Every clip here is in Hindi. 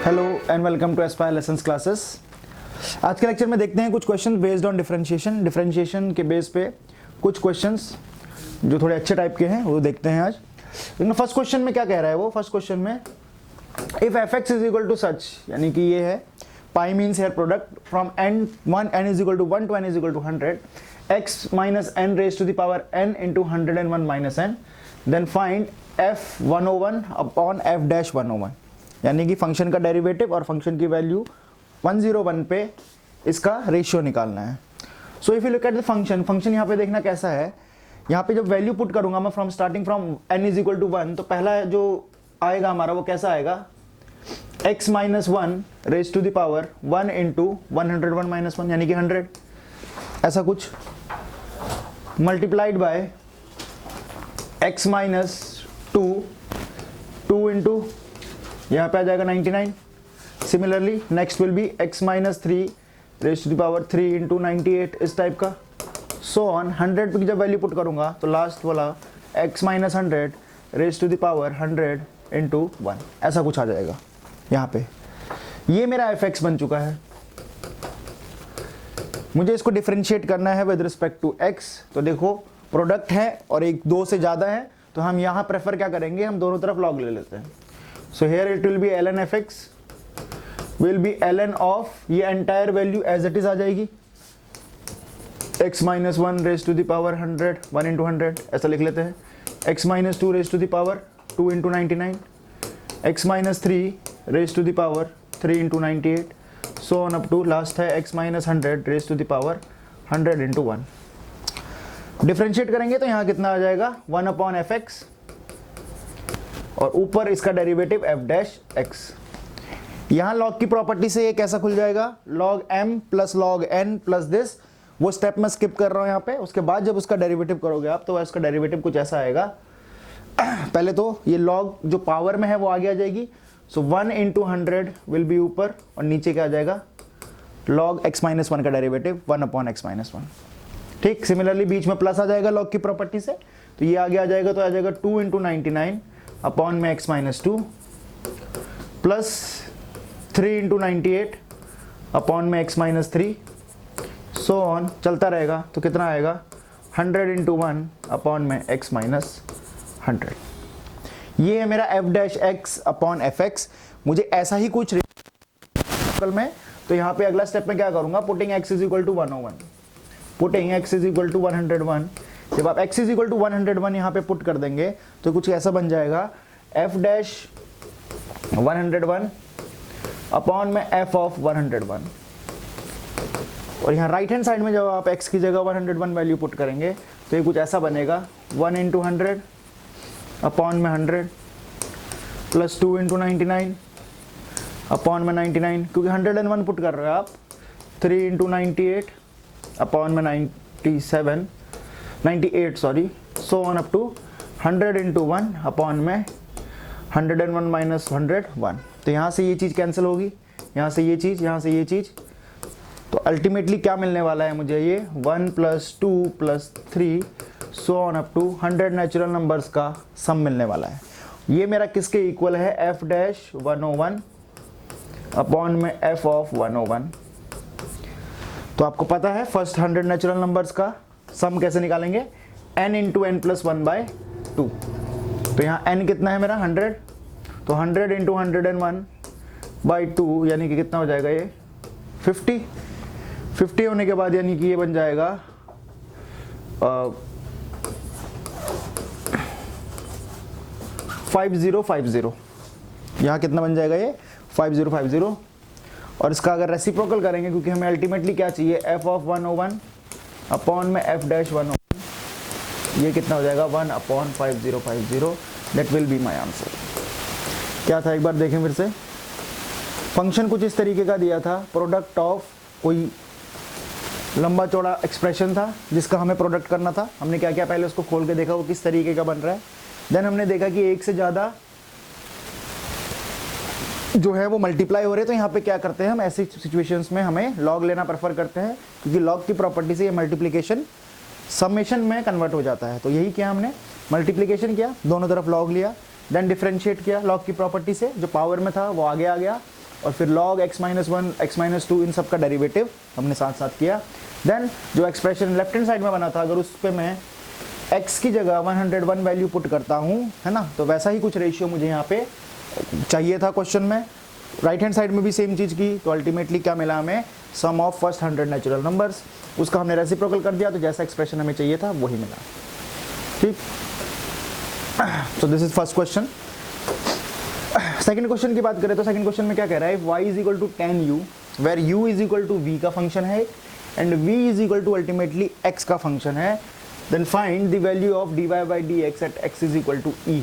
Hello and welcome to Aspire Lessons classes. आज के लेक्चर में देखते हैं कुछ क्वेश्चन बेस्ड ऑन डिफरेंशिएशन के बेस पे कुछ क्वेश्चंस जो थोड़े अच्छे टाइप के हैं वो देखते हैं आज। लेकिन फर्स्ट क्वेश्चन में क्या कह रहा है वो, फर्स्ट क्वेश्चन में if f x is equal to such, यानी कि ये है pi means here product from n is equal to 1 to n is equal to 100 x minus n raise to the power n into 101 minus n, then find f101 upon f dash 101, यानी कि फंक्शन का डेरिवेटिव और फंक्शन की वैल्यू 101 पे इसका रेशियो निकालना है। So if you look at the function यहाँ पे देखना कैसा है। यहाँ पे जब वैल्यू पुट करूंगा मैं from starting from n is equal to 1, तो पहला जो आएगा हमारा वो कैसा आएगा, x minus 1 raise to the power 1 into 101 minus 1, यानी कि 100, ऐसा कुछ, multiplied by x minus 2 into यहाँ पे आ जाएगा 99। Similarly next will be x minus 3 raise to the power 3 into 98, इस टाइप का। सो ऑन 100 पे जब वैल्यू पुट करूंगा तो लास्ट वाला x minus 100 raise to the power 100 into 1, ऐसा कुछ आ जाएगा यहाँ पे। ये मेरा fx बन चुका है। मुझे इसको डिफरेंशिएट करना है विद रिस्पेक्ट टू x। तो देखो प्रोडक्ट है और एक दो से ज़्यादा है, तो हम यहाँ प्रेफर क्या करेंगे, हम दोनों तरफ लॉग ले लेते हैं। So here it will be ln fx will be ln of, ये entire value as it is आ जाएगी, x minus 1 raise to the power 100 1 into 100, ऐसा लिख लेते हैं। x minus 2 raise to the power 2 into 99, x minus 3 raise to the power 3 into 98, so on up to last है x minus 100 raise to the power 100 into 1। Differentiate करेंगे तो यहाँ कितना आ जाएगा, 1 अपॉन एफ एक्स, और ऊपर इसका डेरिवेटिव f डैश x। यहाँ लॉग की प्रॉपर्टी से ये कैसा खुल जाएगा, log m plus log n plus this, वो स्टेप मैं स्किप कर रहा हूँ यहाँ पे। उसके बाद जब उसका डेरिवेटिव करोगे आप तो उसका डेरिवेटिव कुछ ऐसा आएगा। पहले तो ये log जो पावर में है वो आगे आ जाएगी। सो 1 इंटू 100 विल बी ऊपर, और नीचे क्या आ जाएगा, log x माइनस 1 का डेरिवेटिव 1 अपॉन x माइनस 1। ठीक, सिमिलरली बीच में प्लस आ जाएगा लॉग की प्रॉपर्टी से, तो ये आगे आ जाएगा, तो आ जाएगा 2 इंटू 99 अपॉन में x minus 2 plus 3 into 98 upon में x माइनस 3, सो ऑन चलता रहेगा। तो कितना आएगा, 100 इंटू 1 अपॉन में x माइनस 100। ये है मेरा f dash x upon F x. मुझे ऐसा ही कुछ में, तो यहाँ पे अगला स्टेप में क्या करूँगा, putting x is equal to 101, putting x is equal to 101। जब आप x इज इक्वल टू 101 यहाँ पे पुट कर देंगे तो कुछ ऐसा बन जाएगा, f डैश 101 अपॉन में f ऑफ 101। और यहाँ राइट हैंड साइड में जब आप x की जगह 101 वैल्यू पुट करेंगे तो ये कुछ ऐसा बनेगा, 1 इंटू 100 अपॉन में 100 प्लस 2 इंटू 99 अपॉन में 99, क्योंकि 101 पुट कर रहे हो आप, 3 इंटू 98 अपॉन में 98 sorry, so on up to 100 into 1 upon में 101 माइनस 101। तो यहाँ से ये चीज़ कैंसिल होगी, यहाँ से ये चीज़, यहाँ से ये चीज़, तो अल्टीमेटली क्या मिलने वाला है मुझे, ये 1 plus 2 plus 3 so on up to 100 natural numbers का सम मिलने वाला है। ये मेरा किसके इक्वल है, f डैश 101 अपॉन में f ऑफ 101। तो आपको पता है फर्स्ट 100 नेचुरल नंबर्स का सम कैसे निकालेंगे, n into n plus 1 by 2। तो यहाँ n कितना है मेरा 100, तो 100 इंटू 101 बाई 2, यानी कि कितना हो जाएगा ये 50 होने के बाद, यानी कि ये बन जाएगा 5050। यहाँ कितना बन जाएगा ये 5050। और इसका अगर रेसिप्रोकल करेंगे, क्योंकि हमें अल्टीमेटली क्या चाहिए, f ऑफ 101 अपॉन में f डैश 101, ये कितना हो जाएगा 1 upon 5050, that will be my answer. क्या था एक बार देखें फिर से। फंक्शन कुछ इस तरीके का दिया था, प्रोडक्ट ऑफ कोई लंबा चौड़ा एक्सप्रेशन था जिसका हमें प्रोडक्ट करना था। हमने क्या क्या पहले उसको खोल के देखा वो किस तरीके का बन रहा है, देन हमने देखा कि एक से ज़्यादा जो है वो मल्टीप्लाई हो रहे हैं। तो यहाँ पे क्या करते हैं हम, ऐसी सिचुएशंस में हमें लॉग लेना प्रेफर करते हैं, क्योंकि लॉग की प्रॉपर्टी से ये मल्टीप्लिकेशन समेशन में कन्वर्ट हो जाता है। तो यही किया हमने, मल्टीप्लिकेशन किया, दोनों तरफ लॉग लिया, देन डिफरेंशिएट किया लॉग की प्रॉपर्टी से, जो पावर में था वो आगे आ गया, और फिर log x minus 1 x minus 2 इन सब का डेरिवेटिव हमने साथ साथ किया। देन जो एक्सप्रेशन लेफ्ट हैंड साइड में बना था, अगर उस पर मैं x की जगह 101 वैल्यू पुट करता हूँ, है ना, तो वैसा ही कुछ रेशियो मुझे यहाँ पे चाहिए था क्वेश्चन में। राइट हैंड साइड में भी सेम चीज़ की, तो अल्टीमेटली क्या मिला हमें, सम ऑफ फर्स्ट 100 नेचुरल नंबर्स, उसका हमने रेसिप्रोकल कर दिया, तो जैसा एक्सप्रेशन हमें चाहिए था वही मिला। ठीक, so this is first question. Second question की बात करें तो सेकंड क्वेश्चन में क्या कह रहा है, y is equal to 10u where u is equal to v का फंक्शन है and v is equal to ultimately x का फंक्शन है, then find the value of dy by dx at x is equal to e।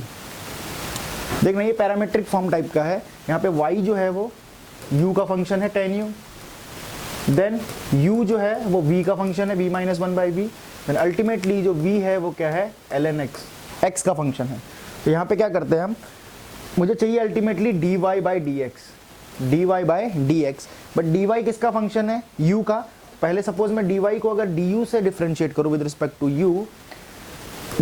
देखना ये पैरामेट्रिक फॉर्म टाइप का है, यहाँ पे y जो है वो u का फंक्शन है 10u, देन u जो है वो v का फंक्शन है v minus 1 by v, then ultimately जो v है वो क्या है ln x का फंक्शन है। तो यहाँ पे क्या करते हैं हम, मुझे चाहिए ultimately dy by dx, but dy किसका फंक्शन है, u का। पहले सपोज मैं dy को अगर du से डिफ्रेंशिएट करूँ with respect to u,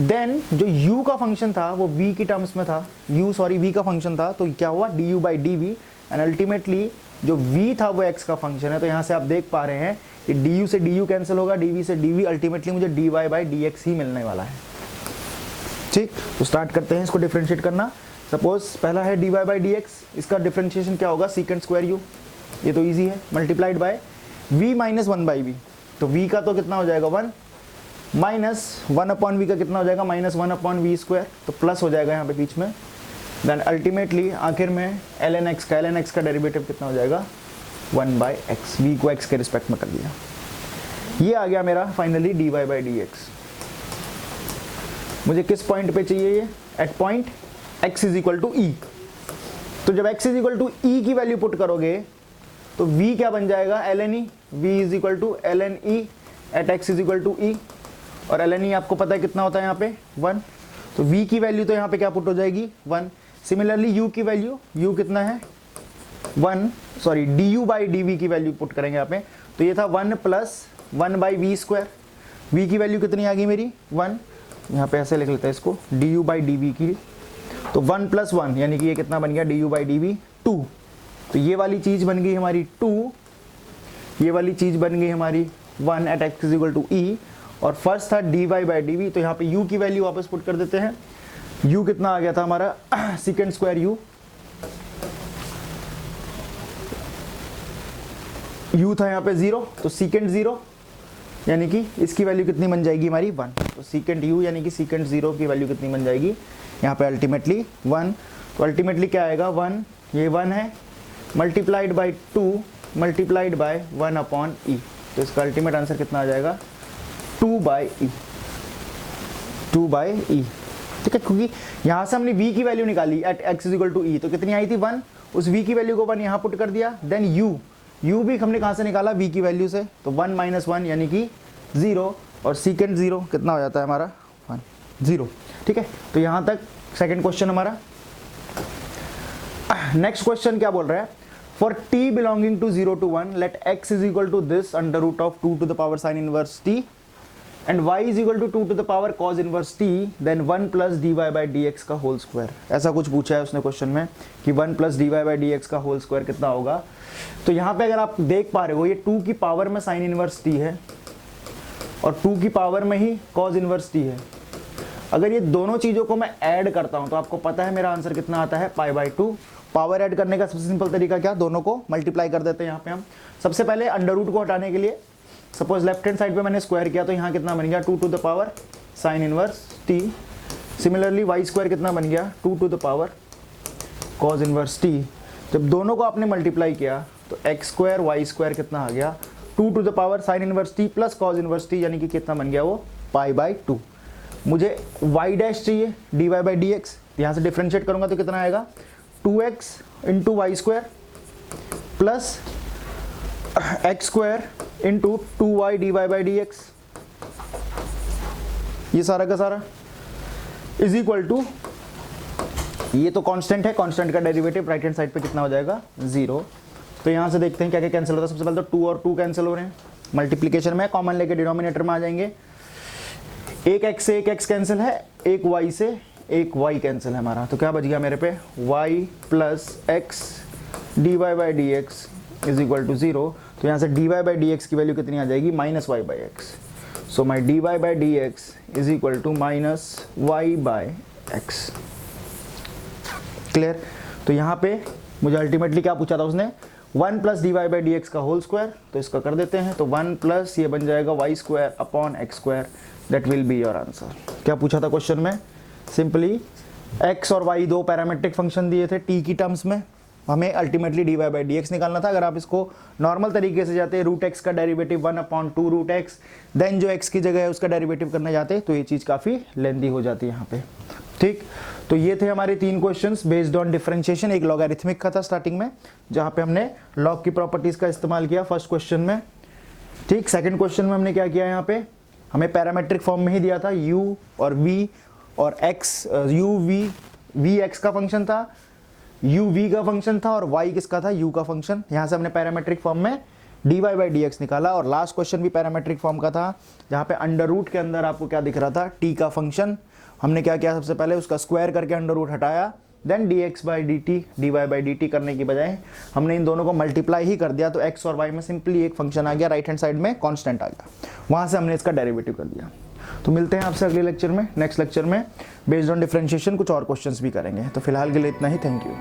then जो u का फंक्शन था वो v की टर्म्स में था, v का फंक्शन था, तो क्या हुआ du by dv, and ultimately जो v था वो x का फंक्शन है। तो यहाँ से आप देख पा रहे हैं कि du से du कैंसिल होगा, dv से dv, अल्टीमेटली मुझे dy बाई dx ही मिलने वाला है। ठीक, तो स्टार्ट करते हैं इसको डिफ्रेंशिएट करना। सपोज पहला है dy बाई dx, इसका डिफ्रेंशिएशन क्या होगा, सीकेंट स्क्वायर u, ये तो इजी है, multiplied by v minus 1 by v, तो v का तो कितना हो जाएगा 1, माइनस 1 अपॉन v का कितना हो जाएगा, माइनस 1 अपॉन v स्क्वायर, तो प्लस हो जाएगा यहाँ पे बीच में, देन अल्टीमेटली आखिर में ln x का डेरिवेटिव कितना हो जाएगा 1 बाई एक्स, v को x के रिस्पेक्ट में कर दिया। ये आ गया मेरा फाइनली dy बाई dx। मुझे किस पॉइंट पे चाहिए ये, at point x is equal to E. तो जब x is equal to E की वैल्यू पुट करोगे तो v क्या बन जाएगा, ln e, v is equal to ln e at x is equal to E, और ln e आपको पता है कितना होता है यहाँ पे 1, तो v की वैल्यू तो यहाँ पे क्या पुट हो जाएगी 1। सिमिलरली u की वैल्यू, u कितना है 1, सॉरी du बाई dv की वैल्यू पुट करेंगे यहाँ पे, तो ये था 1 plus 1 by v square, v की वैल्यू कितनी आ गई मेरी 1, यहाँ पे ऐसे लिख लेते हैं इसको, du बाई dv की, तो 1 प्लस 1 यानी कि ये कितना बन गया du बाई dv 2, तो ये वाली चीज़ बन गई हमारी 2, ये वाली चीज़ बन गई हमारी 1 at x is equal to E, और फर्स्ट था dy बाई dv, तो यहाँ पे u की वैल्यू वापस पुट कर देते हैं, u कितना आ गया था हमारा सीकेंट स्क्वायर u था यहाँ पे 0, तो सीकेंट 0 यानी कि इसकी वैल्यू कितनी बन जाएगी हमारी 1, तो सीकेंट u यानी कि सीकेंट 0 की वैल्यू कितनी बन जाएगी यहाँ पे अल्टीमेटली 1, तो अल्टीमेटली क्या आएगा 1, ये 1 है, multiplied by 2 multiplied by 1 upon E, तो इसका अल्टीमेट आंसर कितना आ जाएगा 2 बाई ई, 2 बाई ई। ठीक है, क्योंकि यहाँ से हमने v की वैल्यू निकाली at x is equal to E, तो कितनी आई थी 1, उस v की वैल्यू को 1 यहाँ पुट कर दिया, देन u भी हमने कहाँ से निकाला v की वैल्यू से, तो 1 माइनस 1 यानी कि 0, और सीकेंट 0 कितना हो जाता है हमारा 1 0। ठीक है, तो यहाँ तक सेकंड क्वेश्चन हमारा। नेक्स्ट क्वेश्चन क्या बोल रहा है, for t belonging to 0 to 1 let x is equal to this under root of 2 to the power sine inverse t and y is equal to 2 to the power cos inverse t, then 1 plus dy by dx का होल स्क्वायर। ऐसा कुछ पूछा है उसने क्वेश्चन में कि 1 प्लस dy बाई dx का होल स्क्वायर कितना होगा। तो यहाँ पे अगर आप देख पा रहे हो ये 2 की पावर में साइन इनवर्स t है और 2 की पावर में ही cos इनवर्स t है। अगर ये दोनों चीज़ों को मैं ऐड करता हूँ तो आपको पता है मेरा आंसर कितना आता है पाई बाई 2। पावर ऐड करने का सबसे सिंपल तरीका क्या, दोनों को मल्टीप्लाई कर देते हैं। यहाँ पे हम सबसे पहले अंडर रूट को हटाने के लिए सपोज लेफ्ट हैंड साइड पे मैंने स्क्वायर किया तो यहाँ कितना बन गया 2 to the power sine inverse t। Similarly y square कितना बन गया 2 to the power cos inverse t। जब दोनों को आपने मल्टीप्लाई किया तो एक्स स्क्वायर वाई स्क्वायर कितना आ गया 2 to the power sine inverse t plus cos inverse t, यानी कि कितना बन गया वो पाई बाई 2। मुझे y डैश चाहिए dy बाई डी एक्स, यहाँ से डिफ्रेंशिएट करूँगा तो कितना आएगा 2x into y square plus x square into 2y dy by d x, ये सारा का सारा इज इक्वल टू, ये तो कांस्टेंट है, कांस्टेंट का डेरिवेटिव राइट हैंड साइड पे कितना हो जाएगा 0। तो यहाँ से देखते हैं क्या क्या कैंसिल होता है। सबसे पहले तो 2 और 2 कैंसिल हो रहे हैं, मल्टीप्लिकेशन में कॉमन लेके डिनोमिनेटर में आ जाएंगे। एक x से एक x कैंसिल है, एक y से एक y कैंसिल है हमारा, तो क्या बच गया मेरे पे y plus x dy by d x is equal to 0, तो यहाँ से dy बाई डी एक्स की वैल्यू कितनी आ जाएगी, minus y by x. So my dy by d x is equal to minus y by x. Clear? तो यहाँ पे मुझे अल्टीमेटली क्या पूछा था उसने, 1 plus d y by d x का होल स्क्वायर, तो इसका कर देते हैं। तो 1 प्लस ये बन जाएगा y square upon x square, that will be your answer. क्या पूछा था क्वेश्चन में, सिंपली x और y दो पैरामेट्रिक फंक्शन दिए थे t की टर्म्स में, हमें ultimately d y by d x निकालना था। अगर आप इसको नॉर्मल तरीके से जाते रूट एक्स का डेरिवेटिव 1/2 रूट एक्स, देन जो x की जगह है उसका डेरिवेटिव करने जाते तो ये चीज़ काफ़ी लेंदी हो जाती है यहाँ पे। ठीक, तो ये थे हमारे 3 क्वेश्चंस बेस्ड ऑन डिफरेंशिएशन। एक लॉगरिथमिक का था स्टार्टिंग में, जहाँ पे हमने लॉग की प्रॉपर्टीज़ का इस्तेमाल किया फर्स्ट क्वेश्चन में। ठीक, सेकंड क्वेश्चन में हमने क्या किया, यहाँ पे हमें पैरामेट्रिक फॉर्म में ही दिया था, u और v और x, u v x का फंक्शन था, u v का फंक्शन था, और y किसका था, u का फंक्शन। यहाँ से हमने पैरामेट्रिक फॉर्म में dy बाई डी एक्स निकाला। और लास्ट क्वेश्चन भी पैरामेट्रिक फॉर्म का था, जहाँ पे अंडर रूट के अंदर आपको क्या दिख रहा था, t का फंक्शन। हमने क्या किया, सबसे पहले उसका स्क्वायर करके अंडर रूट हटाया, then dx by d t, dy by d t करने की बजाय हमने इन दोनों को मल्टीप्लाई ही कर दिया, तो x और y में सिंपली एक फंक्शन आ गया, राइट हैंड साइड में कांस्टेंट आ गया, वहाँ से हमने इसका डेरिवेटिव कर दिया। तो मिलते हैं आपसे अगले लेक्चर में। नेक्स्ट लेक्चर में बेस्ड ऑन डिफरेंशिएशन कुछ और क्वेश्चंस भी करेंगे। तो फिलहाल के लिए इतना ही, थैंक यू।